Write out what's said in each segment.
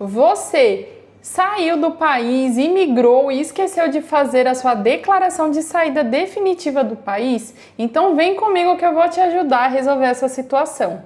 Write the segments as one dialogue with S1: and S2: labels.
S1: Você saiu do país, imigrou e esqueceu de fazer a sua declaração de saída definitiva do país? Então vem comigo que eu vou te ajudar a resolver essa situação.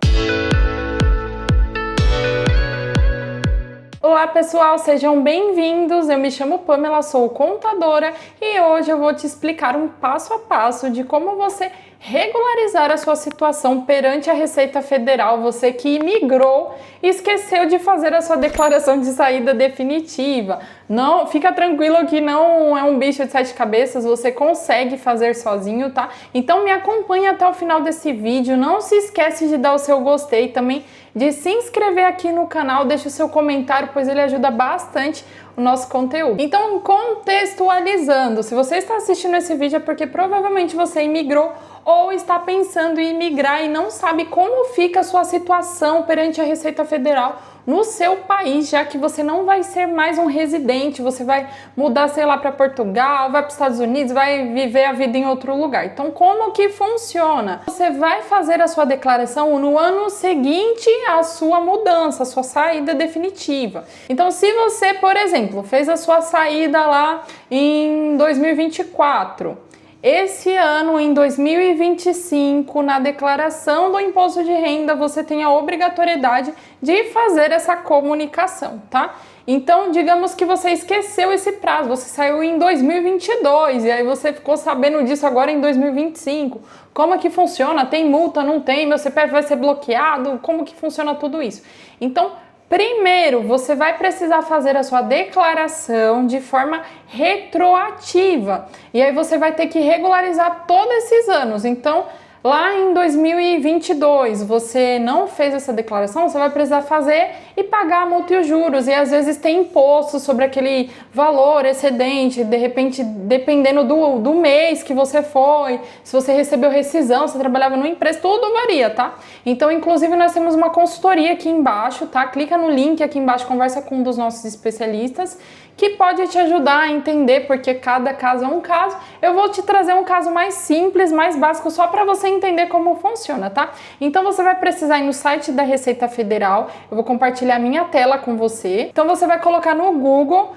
S1: Olá pessoal, sejam bem-vindos, eu me chamo Pamela, sou contadora e hoje eu vou te explicar um passo a passo de como você regularizar a sua situação perante a Receita Federal, você que imigrou e esqueceu de fazer a sua declaração de saída definitiva. Não, fica tranquilo que não é um bicho de sete cabeças, você consegue fazer sozinho, tá? Então me acompanhe até o final desse vídeo, não se esquece de dar o seu gostei também, de se inscrever aqui no canal, deixa o seu comentário, pois ele ajuda bastante o nosso conteúdo. Então, contextualizando, se você está assistindo esse vídeo é porque provavelmente você imigrou ou está pensando em imigrar e não sabe como fica a sua situação perante a Receita Federal no seu país, já que você não vai ser mais um residente, você vai mudar, sei lá, para Portugal, vai para os Estados Unidos, vai viver a vida em outro lugar. Então, como que funciona? Você vai fazer a sua declaração no ano seguinte à sua mudança, à sua saída definitiva. Então, se você, por exemplo, fez a sua saída lá em 2024, esse ano, em 2025, na declaração do imposto de renda, você tem a obrigatoriedade de fazer essa comunicação, tá? Então, digamos que você esqueceu esse prazo, você saiu em 2022 e aí você ficou sabendo disso agora em 2025. Como é que funciona? Tem multa? Não tem? Meu CPF vai ser bloqueado? Como que funciona tudo isso? Então, primeiro, você vai precisar fazer a sua declaração de forma retroativa. E aí você vai ter que regularizar todos esses anos. Então, lá em 2022, você não fez essa declaração, você vai precisar fazer e pagar a multa e os juros. E às vezes tem imposto sobre aquele valor excedente, de repente, dependendo do mês que você foi, se você recebeu rescisão, se trabalhava numa empresa, tudo varia, tá? Então, inclusive, nós temos uma consultoria aqui embaixo, tá? Clica no link aqui embaixo, conversa com um dos nossos especialistas, que pode te ajudar a entender, porque cada caso é um caso. Eu vou te trazer um caso mais simples, mais básico, só para você entender como funciona, tá? Então você vai precisar ir no site da Receita Federal, eu vou compartilhar minha tela com você. Então você vai colocar no Google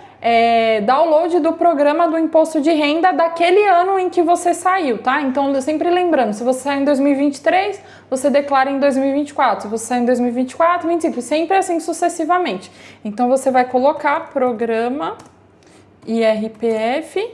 S1: download do programa do imposto de renda daquele ano em que você saiu, tá? Então, sempre lembrando, se você saiu em 2023, você declara em 2024. Se você saiu em 2024, 2025, sempre assim sucessivamente. Então, você vai colocar programa IRPF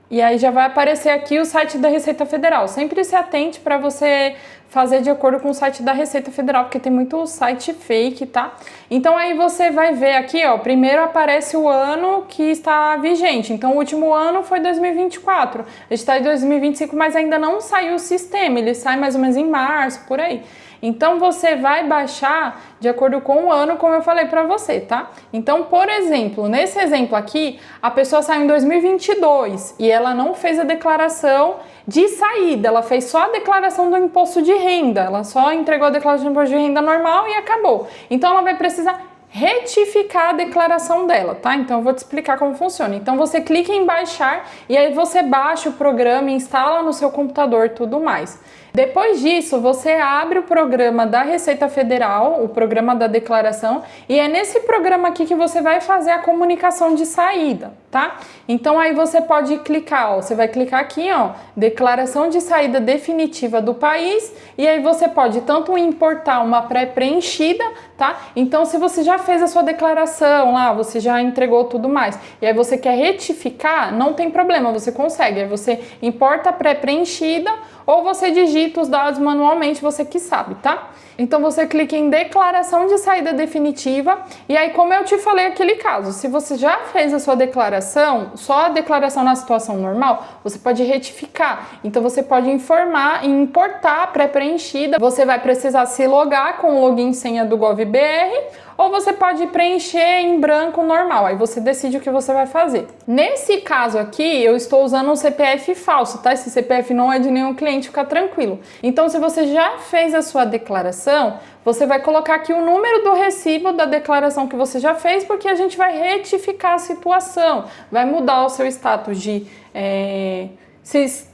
S1: e aí já vai aparecer aqui o site da Receita Federal. Sempre se atente para você fazer de acordo com o site da Receita Federal, porque tem muito site fake, tá? Então aí você vai ver aqui, ó, primeiro aparece o ano que está vigente. Então o último ano foi 2024. A gente está em 2025, mas ainda não saiu o sistema. Ele sai mais ou menos em março, por aí. Então você vai baixar de acordo com o ano, como eu falei para você, tá? Então, por exemplo, nesse exemplo aqui, a pessoa saiu em 2022 e ela não fez a declaração de saída, ela fez só a declaração do imposto de renda, ela só entregou a declaração de imposto de renda normal e acabou. Então ela vai precisar retificar a declaração dela, tá? Então eu vou te explicar como funciona. Então você clica em baixar e aí você baixa o programa, instala no seu computador e tudo mais. Depois disso, você abre o programa da Receita Federal, o programa da declaração, e é nesse programa aqui que você vai fazer a comunicação de saída, tá? Então aí você pode clicar, ó, você vai clicar aqui, ó, declaração de saída definitiva do país, e aí você pode tanto importar uma pré-preenchida, tá? Então se você já fez a sua declaração lá, você já entregou tudo mais, e aí você quer retificar, não tem problema, você consegue, aí você importa a pré-preenchida, ou você digita os dados manualmente, você que sabe, tá? Então você clica em declaração de saída definitiva e aí, como eu te falei aquele caso, se você já fez a sua declaração, só a declaração na situação normal, você pode retificar. Então você pode informar e importar pré-preenchida, você vai precisar se logar com o login e senha do GovBR, ou você pode preencher em branco normal, aí você decide o que você vai fazer. Nesse caso aqui, eu estou usando um CPF falso, tá? Esse CPF não é de nenhum cliente, fica tranquilo. Então, se você já fez a sua declaração, você vai colocar aqui o número do recibo da declaração que você já fez, porque a gente vai retificar a situação, vai mudar o seu status de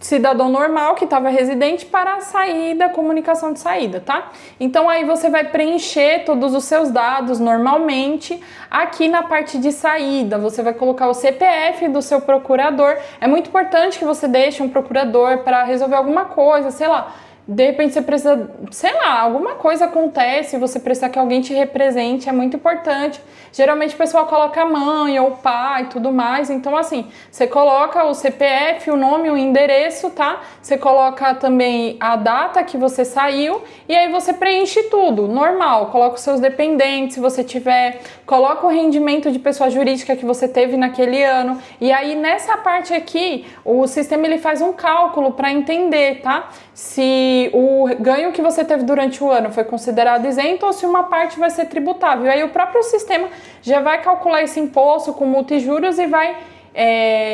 S1: cidadão normal que estava residente para a saída, comunicação de saída, tá? Então aí você vai preencher todos os seus dados normalmente. Aqui na parte de saída, você vai colocar o CPF do seu procurador. É muito importante que você deixe um procurador para resolver alguma coisa, sei lá. De repente você precisa, sei lá, alguma coisa acontece, você precisa que alguém te represente, é muito importante. Geralmente o pessoal coloca a mãe ou o pai e tudo mais, então assim, você coloca o CPF, o nome, o endereço, tá? Você coloca também a data que você saiu e aí você preenche tudo, normal. Coloca os seus dependentes, se você tiver, coloca o rendimento de pessoa jurídica que você teve naquele ano. E aí nessa parte aqui, o sistema ele faz um cálculo para entender, tá? Se o ganho que você teve durante o ano foi considerado isento ou se uma parte vai ser tributável. Aí o próprio sistema já vai calcular esse imposto com multa e juros e vai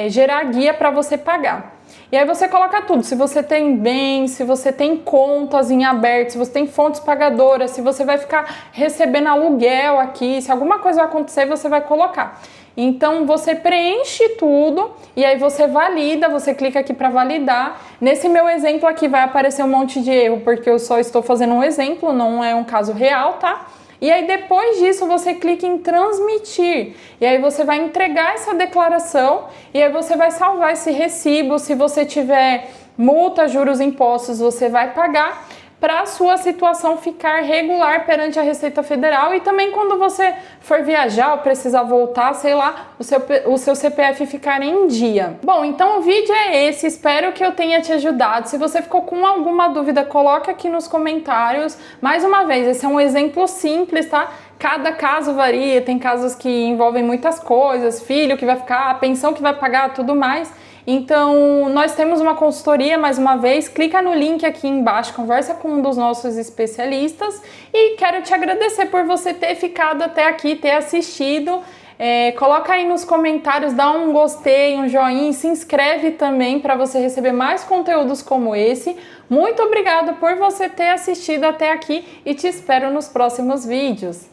S1: gerar guia para você pagar. E aí você coloca tudo, se você tem bens, se você tem contas em aberto, se você tem fontes pagadoras, se você vai ficar recebendo aluguel aqui, se alguma coisa vai acontecer, você vai colocar. Então você preenche tudo e aí você valida, você clica aqui para validar. Nesse meu exemplo aqui vai aparecer um monte de erro porque eu só estou fazendo um exemplo, não é um caso real, tá? E aí depois disso você clica em transmitir e aí você vai entregar essa declaração e aí você vai salvar esse recibo. Se você tiver multa, juros, impostos, você vai pagar para a sua situação ficar regular perante a Receita Federal e também quando você for viajar ou precisar voltar, sei lá, o seu CPF ficar em dia. Bom, então o vídeo é esse, espero que eu tenha te ajudado. Se você ficou com alguma dúvida, coloca aqui nos comentários. Mais uma vez, esse é um exemplo simples, tá? Cada caso varia, tem casos que envolvem muitas coisas, filho que vai ficar, pensão que vai pagar, tudo mais. Então, nós temos uma consultoria, mais uma vez, clica no link aqui embaixo, conversa com um dos nossos especialistas e quero te agradecer por você ter ficado até aqui, ter assistido. Coloca aí nos comentários, dá um gostei, um joinha, se inscreve também para você receber mais conteúdos como esse. Muito obrigada por você ter assistido até aqui e te espero nos próximos vídeos.